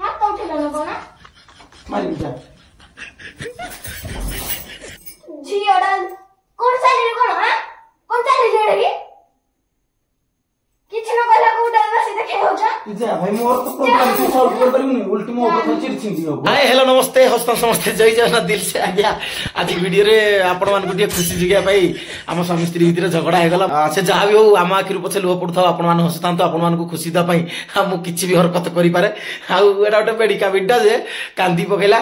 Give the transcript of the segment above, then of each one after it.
हाथ तो उठे लो कोना मारी जा झियोडा कोन साइड रे कोन हां कोन साइड रे रे किछ न कहला को उडा बसी देखे हो जा जा भाई मोर तो प्रॉब्लम सॉल्व कर परिबनी उल्टी मो ऊपर चिड़चिंदी हो हाय हेलो नमस्ते हस्त समस्त जय जगन्नाथ दिल से आ गया आज वीडियो रे आपण मान गुटिया खुशी जिगा भाई हम स्वामी स्त्री भीतर झगड़ा हे गला से जहा भी हो आमा आखिर पछे लुह पड़थाव आपण मान हसतांत आपण मान को खुशी दा पई हम किछि भी हरकत करि पारे आ एडा ओटे बेडिका बिड्डा जे कांदी पकेला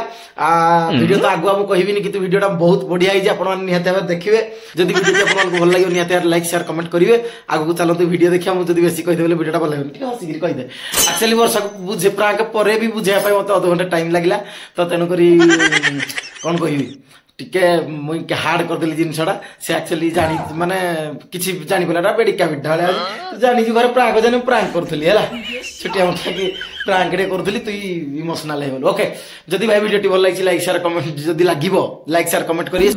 वीडियो तो आगु हम कहबिनी कि वीडियोटा बहुत बढ़िया जे आपण मान निहते देखिबे जदी वीडियो आपण को भल लागियो निहते लाइक शेयर कमेंट करिवे आगु को चलते वीडियो देखिया हम जदी बेसी कहि देबे वीडियोटा भल लागियो ठीक हसी गिर कहि दे एक्चुअली मोर सब बुझे प्राक परे भी बुझे पाई मते आधा घंटा टाइम लागिला तो तेनु करी कोन कहिबी टिके मुई के हार्ड कर देली जिनसडा से एक्चुअली जानी माने किछि जानी पलाटा बेडिका बिड्ढा तो जानी जी घर प्राक जाने प्रांक करथली हला छुटिया मोटा की प्रांक रे करथली तू इमोशनल हे बोल ओके जदी भाई वीडियो टी भल लागिछि लाइक शेयर कमेंट जदी लागिवो लाइक शेयर कमेंट करिए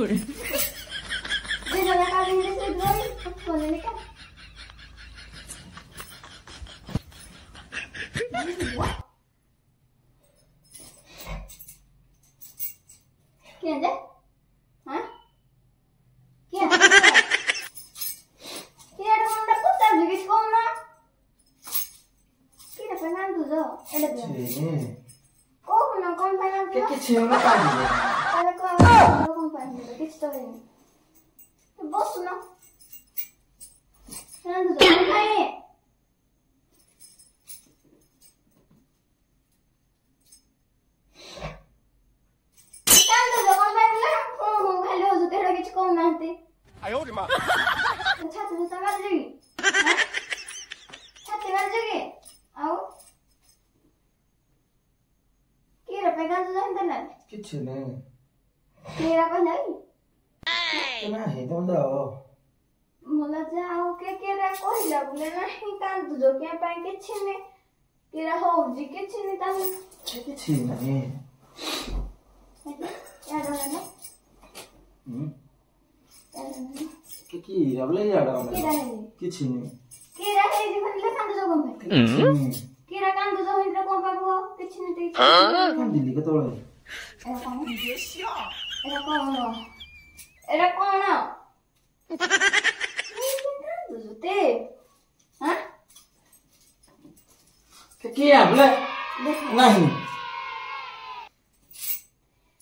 क्या दे हां क्या क्या रे पुता जिस को ना क्या पहनान तुझो एले दे को ना कौन पहनान के किछि न पानी अरे कौन पहनान किछ तो नहीं तो बस ना पहनान तुझो नहीं आयो रे मां अच्छा तू समझ गई छाती मार जगे आओ की रे पेगा तो जान देना किछि ने तेरा को नहीं केना हे दंडा मला जाओ के रे कहला बोले नहीं कान तुझो के पाई किछि ने तेरा हो जी किछि ने ता किछि ने याद आना की रबले याडा केरा है किछि ने केरा है जी फनले कांद जो गम पे केरा कांद जो हिंद्र को बाबू किछि ने ते कांदिली के तोळे एरा कोन ते हां के आबले नहीं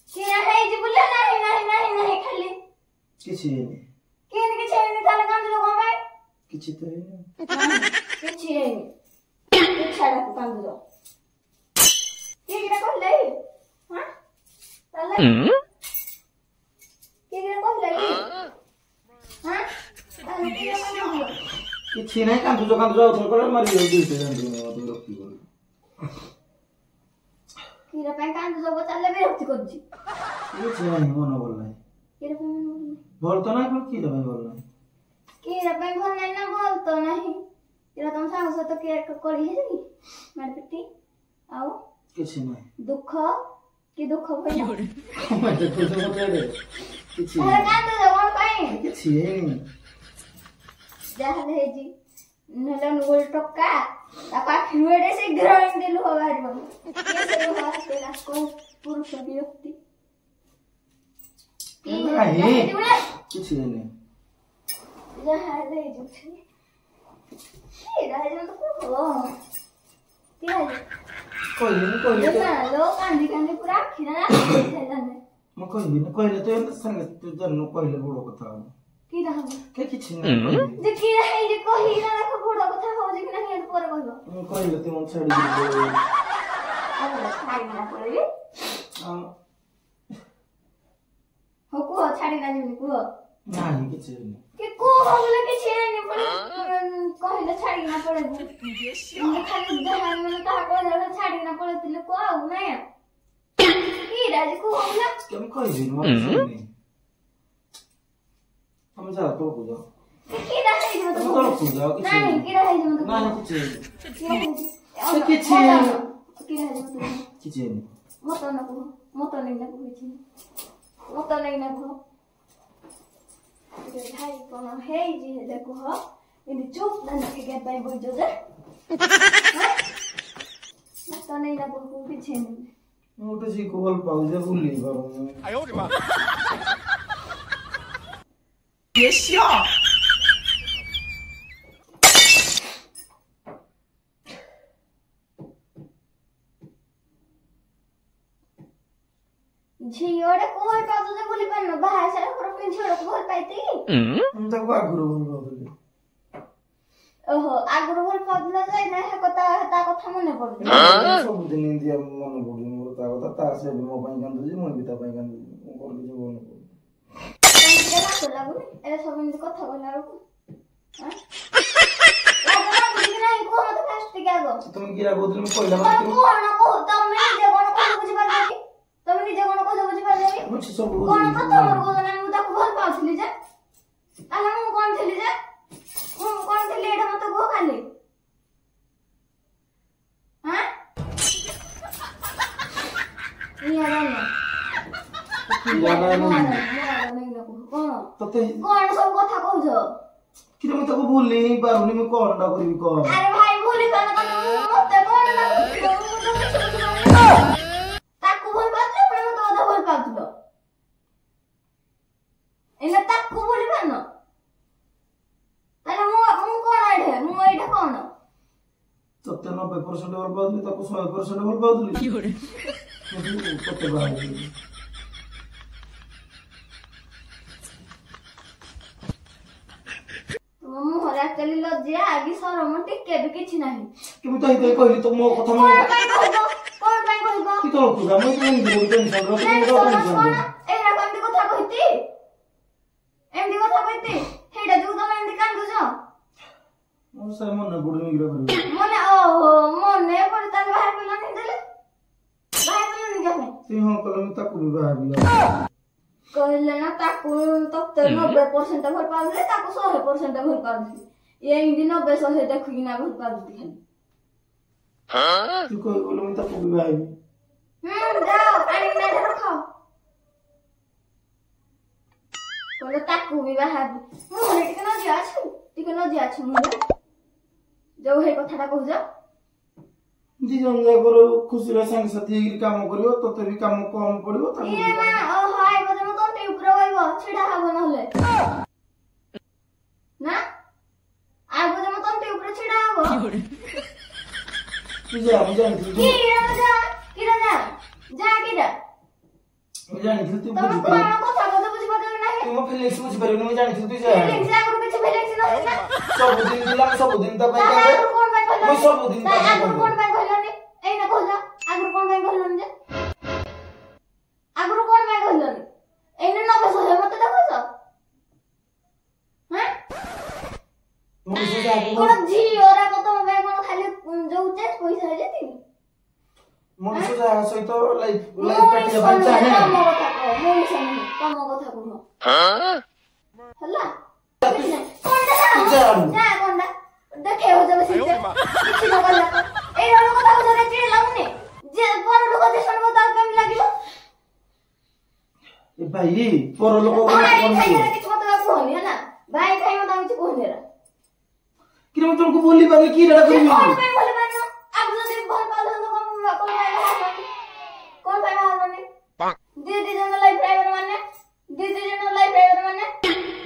केरा है जी बोले नहीं खाली किछि ने केन के छेने ताले कांद जो गम पे किछि तो किछि है छाड़ा को कांद जो केरा को ले हां ताले केरा को ले हां ताले केरा को किछि नै कांद जो थोर मारी दे दे जान दे रखती कर केरा पे कांद जो चले बे रखती कर जी किछि नै मन बोल नै केरा पे बोल तो नहीं पर की दबे बोल नहीं केरा पे बोल नहीं ना बोल तो नहीं केरा तुम साहस तो केरा कोड़ी है जी मार पिटी आओ किछि नहीं दुख की दुख भइला मैं तो कुछ बता दे किछि अरे कांद जो पाई किछि नहीं जाहले है जी नला नुगल टक्का तापा खिरुएडे से ग्राइंड देलु हवार बन कैसे हो तेरा को पुरुष व्यक्ति किछि नहीं जाहले जो छे ए राजन तो को क्या कोई ना लो कांदी पूरा खिना खेलने म कहले तो एत संग तू जन्नो कहले बड़ो कथा की रहम के किछि नहीं जे की है जे कहि ना रख बड़ो कथा हो जे कि नहीं एत पर कहलो म कहले तू छाड़ी दे अब छाड़ी ना पड़े हो को छाड़ी ना जेबी को नहीं किछि नहीं के को बोले कि छे नहीं पड़े कहले छाड़ी ना पड़े खाली जहां मन ता को छाड़ी ना पड़े तिले को आउ ना की राज को बोला तुम कहली न हम जा तो पूजा की राज है तो मतलब पूजा नहीं की राज है मतलब नहीं किछि किछि की राज मतलब किछि नहीं मत नहीं ना को मत नहीं ना को भाई कोन है जी देखो ini cuk dan kayak bayi boy juga mata नहीं ना बोल को पीछे नहीं ମୁଁ ଗୋଟେ ଝିଅକୁ ଭଲ ପାଉଛି ଭୁଲି ପାରୁନି ଝିଅଟେ କୁ ଭଲ ପାଉଛ ଯେ ଭୁଲି ପାରୁନ ବାହା ହେଇସାରିଲା ପରେ ପୁଣି ଝିଅକୁ ଭଲ ପାଇତି ମୁଁ ତାକୁ ଆଗରୁ ଭଲ ପାଉଥିଲି ଓହୋ ଆଗରୁ ଭଲ ପାଉଥିଲା ଯେ ନା ତା କଥା ମନେ ପଡୁଛି ସବୁଦିନ ଏମିତି ମନେ ପଡୁଛି ମୋର ତା କଥା ତା ସେ ମୋ ପାଇଁ କାନ୍ଦୁଛି ମୁଁ ବି ତା ପାଇଁ କାନ୍ଦୁଛି ମୁଁ କଣ କିଛି ମନେ ପଡୁଛି ଲାଗ ଲାଗୁନି ଏରା ସବୁ ଏମିତି କଥା କହିଲା ବେଳକୁ ଲାଗୁନି ନାହିଁ କୁହ ମତେ ଫାଷ୍ଟ ଟିକେ ଆଗ তুমি কি রাখোতুমি ମୁଁ କହିଲା କଣ କହ ତମେ ନିଜେ କଣ କହ ବୁଝିପାରିଲ କି ତମେ ନିଜେ କଣ କହ ବୁଝିପାରିଲ କି ମୁଁ ସବୁ କଣ କଥା ମୋର କହୁଛ ନା ମୁଁ ତାକୁ ଭଲ ପାଉଥିଲି ଯେ ଆରେ ମୁଁ କଣ ଥିଲି ଯେ ମୁଁ କଣ ଥିଲି ଏଇଟା ମତେ କୁହ ଖାଲି ହାଁ ନିଆ ଜାଣିଲ କଣ ତତେ କଣ ସବୁ କଥା କହୁଛ କି ମୁଁ ତାକୁ ଭୁଲି ହିଁ ପାରୁନି ମୁଁ କଣଟା କରିବି କହ ଆରେ ଭାଇ ଭୁଲି ପାରୁନ ମତେ କଣ ଲାଗୁଛି ତାକୁ ଭଲ ପାଉଥିଲ ପୁଣି ମତେ ଅଧା ଭଲ ପାଉଥିଲ ଏଇନା ତାକୁ ଭୁଲି ପାରୁନ ତାହେଲେ ମୁଁ କଣ ଏଇଟା ମୁଁ ଏଇଟା କଣ ତତେ 90% ଭଲ ପାଉଥିଲି ତାକୁ 100% ଭଲ ପାଉଥିଲି ତତେ ବାହାରି ମୁହଁରେ ଆକ୍ଚୁଆଲି ଲଜ୍ଜା ଆଗି ସରମ ଟିକେ ବି କିଛି ନାହିଁ କେମିତି ତ ହେଇతే କହିଲି ତ ମୋ କଥା ମୁଁ କଣ ପାଇଁ କହିବ କି ତ କୁଗା ମୁଁ ଏମିତି ଟେନସନ ରଖି ଏଇଟା କେମିତି କଥା କହିତି ଏମିତି କଥା କହିତି ହେଇଟା ଯୋଉ ତମେ ଏମିତି କାନ୍ଦୁଛ ମୋ ସେ ମନେ ପଡୁନି କିରା କରିବି ମନେ ଓହୋ ମନେ ପଡେ ତାହେଲେ ବାହାର କଲନି ଦେଲେ ବାହାର କଲନି କେବେ ସେ ହଁ କଲ ମୁଁ ତାକୁ ବି ବାହାବି କହିଲେ ନା ତାକୁ ତତେ 90% ଭଲ ପାଉଥିଲେ ତାକୁ 100% ଭଲ ପାଉଥିଲି ଏମିତି 90-100 ଦେଖିକିନା ଭଲ ପାଉଥିଲି ଖାଲି ତୁ କହି ବୋଲେ ମୁଁ ତାକୁ ବି ବାହାବି ଯାଅ ଆଣିକିନା ଏଠି ରଖ କହିଲେ ତାକୁ ବି ବାହାବି ମୁହଁରେ ଟିକେ ଲଜ୍ଜା ଅଛି ମୁହଁରେ ଯୋଉ ହେଇ କଥାଟା କହୁଛ ଦି ଜଣ ଯାକର ଖୁସିରେ ସାଙ୍ଗସାଥି ହେଇକି କାମ କରିବ ତତେ ବି କାମ କମ ପଡିବ ଇଏ ମା ଓହୋ ଆଇବ ଯେ ମୁଁ ତଣ୍ଟି ଉପରେ ବଇବ ଛିଡା ହବ ନହେଲେ ନା ଆଇବ ଯେ ମୁଁ ତଣ୍ଟି ଉପରେ ଛିଡା ହବ ତୁ ଯା ମୁଁ ଜାଣିଥିଲି ମୁଁ ଜାଣିଥିଲି ତୁ ତମେ କଣ କଥା କହୁଛ ବୁଝିପାରିଲ ନାହିଁ ତୁ ମୋ ଫିଲିଂସ୍ ବୁଝିପାରିବୁନି ମୁଁ ଜାଣିଥିଲି ତୁ ଯା ଫିଲିଂସ୍ ଆଗରୁ କିଛି ଫିଲିଂସ୍ ନଥିଲା ସବୁଦିନ ଥିଲା ମୁଁ ସବୁଦିନ ତା ପାଇଁ କାନ୍ଦେ କଣ ପାଇଁ କହିଲନି ମୁଁ ସବୁଦିନ ତା ପାଇଁ ଆଗରୁ କଣ କାନ୍ଦେ ପାଇଁ କହିଲନି ଏଇନା କହୁଛ ଆଗରୁ କଣ ପାଇଁ କହିଲନି ଯେ ଆଗରୁ କଣ ପାଇଁ କହିଲନି ଏଇନା 90-100 ମତେ ଦେଖୁଛ ହାଁ ମଣିଷ ଯାହାକୁ କଣ ଝିଅରା କଣ ତମ ପାଇଁ କଣ ଖାଲି ଯୋଉ ଚେସ୍ ପଇସା ହେଇଯାଇଛି ମଣିଷ ଯାହା ସହିତ ଲାଇଫ ମଣିଷ କାଟିବା ପାଇଁ ନୁହେଁ, ଚାହେଁ ତମ କଥା କୁହ ମଣିଷ ନୁହେଁ ତମ କଥା କୁହ ହେଲା କିଛି ନାହିଁ କଣଟା ଯା କଣଟା ଦେଖେଇବ ଯେ ବେଶୀ କିଛି ନ କଲା ଏଇ ରଙ୍ଗ କଥା କହୁଛ ଚିଡ଼ି ଲାଗୁନି ଯେ ପର ଲୋକ ଯେ ଶୁଣିବ ତାର କେମିତି ଲାଗିବ ଏ ଭାଇ ପର ଲୋକ ଭାଇ ଖାଇବାରେ କିଛି ମତେ କୁହନି ହେଲା ଭାଇ ଖାଇ ମତେ କିଛି କୁହନି ଏରା କି ମୁଁ ତମକୁ ଭୁଲି ପାରୁନି କି ରେଡା କରିବି କଣ ପାଇଁ ଭଲ ପାଇନ ଆଗରୁ ଯଦି ଭଲ ପାଉଥାନ୍ତ କଣ ପାଇଁ ବାହାରନି ଦି ଜଣ ଲାଇଫ ଡ୍ରାଇଭର ମାନେ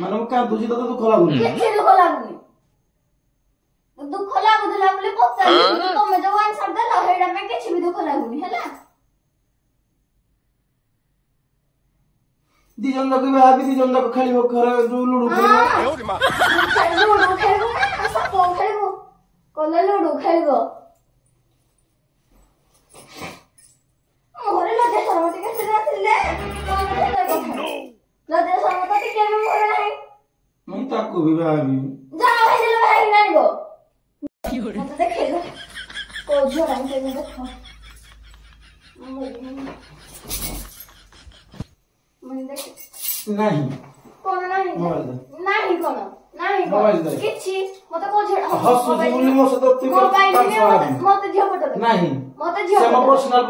ମାନେ ମୁଁ କାନ୍ଦୁଛି ତତେ ଦୁଃଖ ଲାଗୁନି କିଛି ଦୁଃଖ ଲାଗୁଥିଲା ବୋଲି ପଚାରିଲି ତମେ ଯୋଉ ଆନ୍ସର ଦେଲ ସେଇଟା ପାଇଁ କିଛି ବି ଦୁଃଖ ଲାଗୁନି ହେଲା ଦି ଜଣ ଯାକ ଭାବି ଦି ଜଣ ଯାକ ଖେଳିବ ଘରେ ଯୋଉ ଲୁଡୁ ଖେଳିବ ଲୁଡୁ ଖେଳିବୁ ନା ସାପ ଖେଳିବୁ କଲେ ଲୁଡୁ ଖେଳିବ ମୋହରେ ଲଜ୍ଜା ଶରମ ଟିକେ ଥିଲା ଲଜ୍ଜା ଶରମ ତ ଟିକେ ବି ମୋର ନାହିଁ ମୁଁ ତାକୁ ବି ଭାବି ଯାହା ଭାଇଦେଲେ ଭାଇ ଆଣିବ ମତେ ଦେଖେଇଲ କୋଉ ଝିଅ ଆଣିକି ଦେଖ ନାହିଁ କଣ ନାହିଁ ନାହିଁ କଣ ନାହିଁ ମୋବାଇଲ ଦେ କିଛି ମତେ କୋଉ ଝିଅ ହସୁଛି ବୋଲି ମୋ ସହିତ ତୁ ମୋବାଇଲ ମତେ ଝିଅ ପଟରେ ନାହିଁ ମତେ ଝିଅ ସେ ମୋ ପର୍ସନାଲ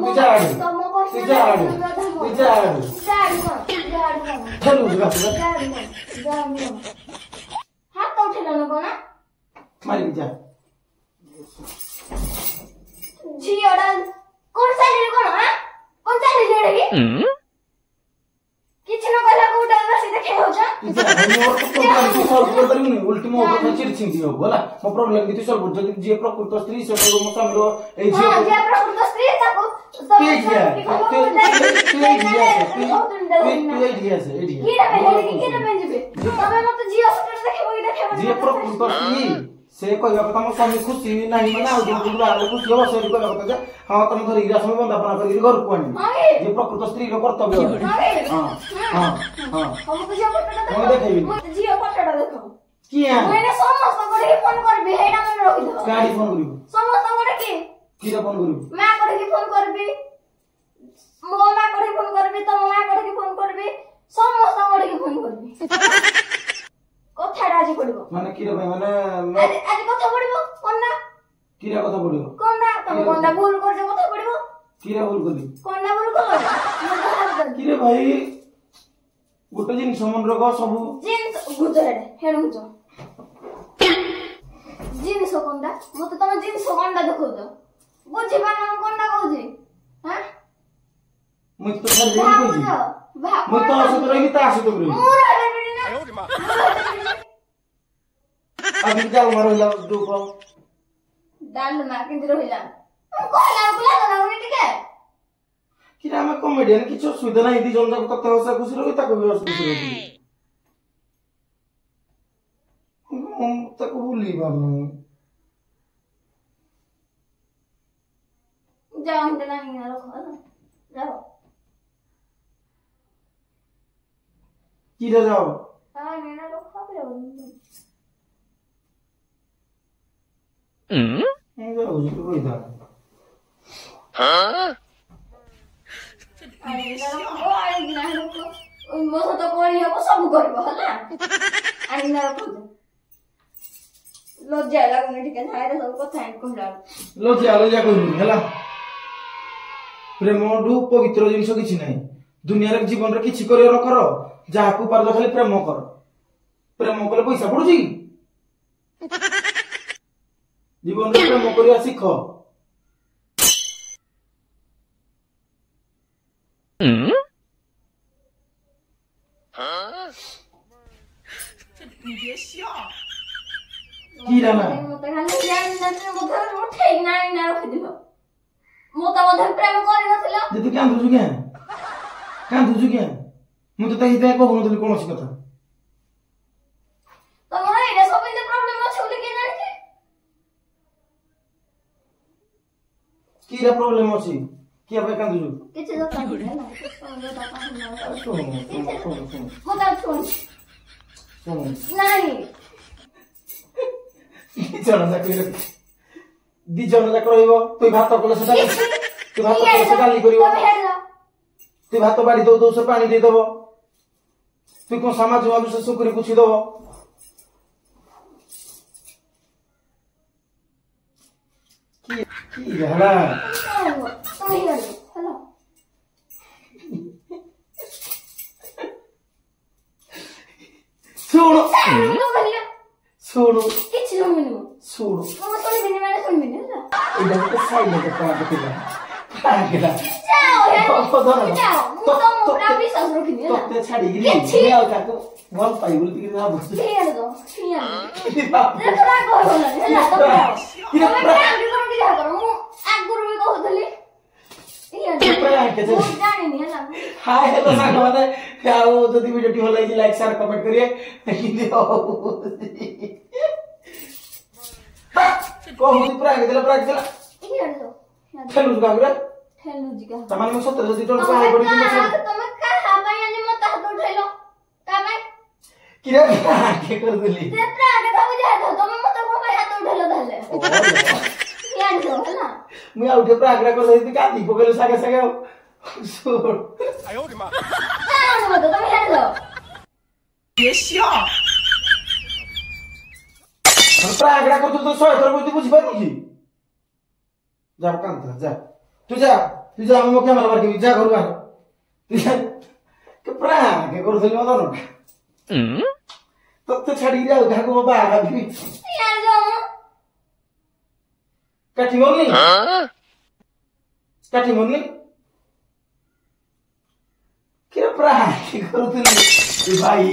ତୁ ଯା ଆଡେ ତୁ ଯା ଆଡେ କଣ ଖେଲୁ ଯା मारी जा झियोडा कोण चालली कोण हा कोण चालली रे की किछ न कहला कोडा बसी देखे हो जा मोर तो सॉल्व कर दरी नहीं उल्टी मो को चिड़चिड़ दियो बोला मो प्रॉब्लम की सॉल्व जदी जे प्रकृत स्त्री से मो सामरो ए जे हां जे प्रकृत स्त्री ताको के जिया से कीड़ा बेंजबे तबे मत जियो से देखे जे प्रकृत स्त्री से कहबा କଥା मो स्वामी खुशी नाही माने आ दिन दुबा खुशी हो से कहबा କଥା जे हां तुम घर इरा समय बंदापना करी घर को आनी जे प्रकृत स्त्री रो कर्तव्य हां हां हां हम तो जियो फोटो मैं देखैबी मत जियो फोटो देखो किया मैंने समस्त को फोन करबी हेडा मन रखि दो गाड़ी फोन करियो समस्त को की किरा फोन करियो मैं को फोन करबी मो मां को फोन करबी तो मां को फोन करबी समस्त को फोन करबी कथाडा आज पडिबो माने किरा भाई माने आज कथा पडिबो कोनना किरा कथा पडियो कोनना तुम कोनना भूल करजो कथा पडिबो किरा भूल करली कोनना भूल कर किरे भाई गोटे जिनिस मन रख सब जिन्स गुजरेडे हेड गुजो जिनिस कोनडा मते तमे जिनिस कोनडा देखो तो बुझी पाना कोनडा कहूजी हां मुझ तो सर देई कोजी मुझ तो असत रही ता असत रही मोरा बेबी ना आयो रे मां अभी जाओ मारो ला दो को डाल मार के रहिला कहला बुला ना उनी ठीक है किरा में कॉमेडियन किछो सुविधा नाही दी जन जाक कथा हसा खुशी रही ताको भी खुशी रही हम तक भूली बाबू जाओ हम ना नहीं रखो जाओ किरा जाओ हां नेना रखो फिर जाओ जी कोई था हाँ अरे ना आई ना रखो मो तो कोई हो सब करबो हला आई ना रखो लज्जा लागुनी ठीक है हाय सब कथा एंड कोंडा लज्जा कोई हला प्रेम डू पवित्र जिनिस किछि नाही दुनिया रे जीवन रे किछि करियो न करो जाहाकू पारलो खाली प्रेम कर प्रेम कले पैसा पडुची जीवन रे प्रेम करिया सिख किरा ना मते खाली जान ना मते उठे ना रखि दियो मोता मते प्रेम करि नथिला जे तू कांदुजु के मु तो तई दे को नथली कोनोसी कथा तमरा एरे सब इन प्रॉब्लम अछि बोली के जानि किरा प्रॉब्लम अछि किया पे कांदुजु किछ जता ना सुन मोता सुन सुन नाही दी जन जाक रहिबो तू भात कले सेटा तू भात कले सेटा ली करिवो तू भात बाड़ी दो दो से पानी दे दबो तू को समाज वालू से सुकरी पुछि दबो की हला तो ही हेलो सुनो सुनो किछ न मिलू सुनो मो सुन बिनी ना एडा के साइलेंट का दिला आगेला जाओ मु तो मोरा भी सस रखिनी ना तो छाड़ी गिरी मैं आउ ताको मोर पाई बोलती कि ना बस ठीक दो ठीक है तोरा कह होला हेला तो तमे काम भी करो दिया करो मु आगुरु भी कहतली मु जानिनी हेला हाय हेलो सांग माने आउ जदी वीडियो टी होला लाइक शेयर कमेंट करिए हिंदी कहू प्राग देला इहे दो खेलु गागरा ठेलू जी का तमान में 17 जदी टोल पाए पड़ी तुम का हाबाई अनि मत हाथ उठैलो कामे किरा के कर देली ते प्राग का बुझा दो तुम मत को हाथ उठैलो धले यार दो हला मैं आउटे प्रागरा कर देती का दी पगले सागे सागे सुन आयो रे मां जानो मत तुम यार दो ये शिया प्रागरा कर तो 100 थर बुझी बुझी पारू की जा कांता जा तू जा मो कैमरा मार के जा घर बाहर तू जा के प्राग के कर देली मदन तो छाड़ी जाओ घर को बाबा भी यार दो କାଠି ମରୁନି କାଠି ମରୁନି କିରେ ପ୍ରାୟ କରୁଥିଲି ଭାଇ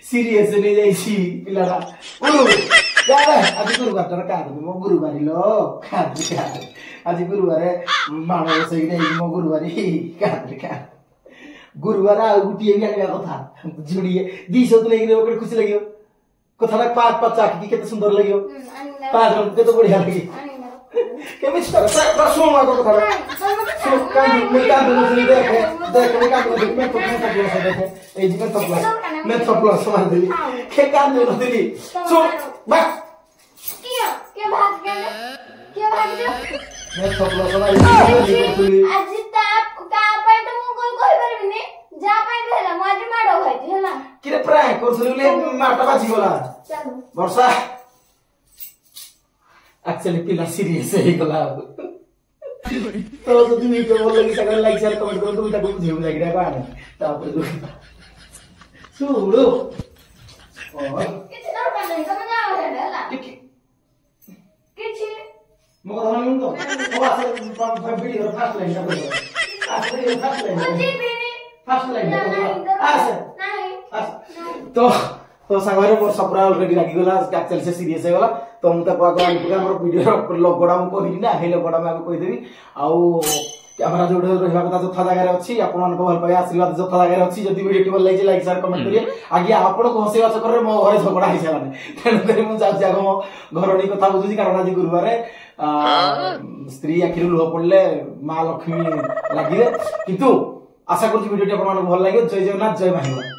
ସିରିୟସ ନେଇଯାଇଛି ପିଲାଟା ଆଜି ଗୁରୁବାରଟାର କାର୍ଡ ମୋ ଗୁରୁବାରୀ लो କାର୍ଡ ଆଜି ଗୁରୁବାର ମାଣ ବସେଇକି ନେଇଛି ମୋ ଗୁରୁବାରୀ କାର୍ଡ ଗୁରୁବାର ଆଉ ଗୋଟିଏ ବି ଆଣିବା କଥା ଯୋଡ଼ିଏ 200 ତ ନେଇକି ଗୋଟେ ଖୁସି ଲାଗିବ କଥାଟା 5 ଚାକିକି କେତେ ସୁନ୍ଦର ଲାଗିବ 5 କେତେ ବଢିଆ ଲାଗେ କେମିତି ଶୁଣ କଥା କିରେ ପ୍ରାୟ କରୁଥିଲି ମାଟା ବାଜିଗଲା ବର୍ଷା एक्चुअली पिला सीरियस ହେଇଗଲା ତ ଯଦି ଭିଡିଓ ଭଲ ଲାଗି ସାଙ୍ଗରେ ଲାଇକ୍ शेयर କମେଣ୍ଟ କରନ୍ତୁ ମୁଁ ତାକୁ ବୁଝେଇବୁ ଯାଇକି ବାହାରେ ତାପରେ ଶୁଣୁ କିଛି ଦରକାର ନାହିଁ ତମେ ଯାଅ ହେଲା କିଛି ମୋ କଥା ମାନୁନି ତ ମୋ ଆସେ ଭିଡିଓ ଫାଷ୍ଟ ଲାଇନ୍ ଟା କହିବ ଆସେ ଫାଷ୍ଟ ଲାଇନ୍ ଆସେ तो सांगरे मोर सपरा ऑलरेडी लागी गला एक्चुअली से सीरियस है गला तो हम तक आगो हमर वीडियो लोगोडा हम कहिनी ना हे लोगोडा मैं कहि देबी आउ कैमरा जोडे रहबा कथा जोथा जगह रे अछि आपन मन को भल पाए आशीर्वाद जोथा जगह रे अछि जदी वीडियो भल लागी लाइक शेयर कमेंट करिए आगे आपन को हसेवा चक्कर रे मो घरे झगड़ा हिसा लाने तेन करी मु जाउ जागो मो घरणी कथा बुझुची कारण आज गुरुवार स्त्री आखिरु लोह पड़ले मां लक्ष्मी लागिले किंतु आशा करछि वीडियो आपन मन को भल लागियो जय जगन्नाथ जय माहिमा।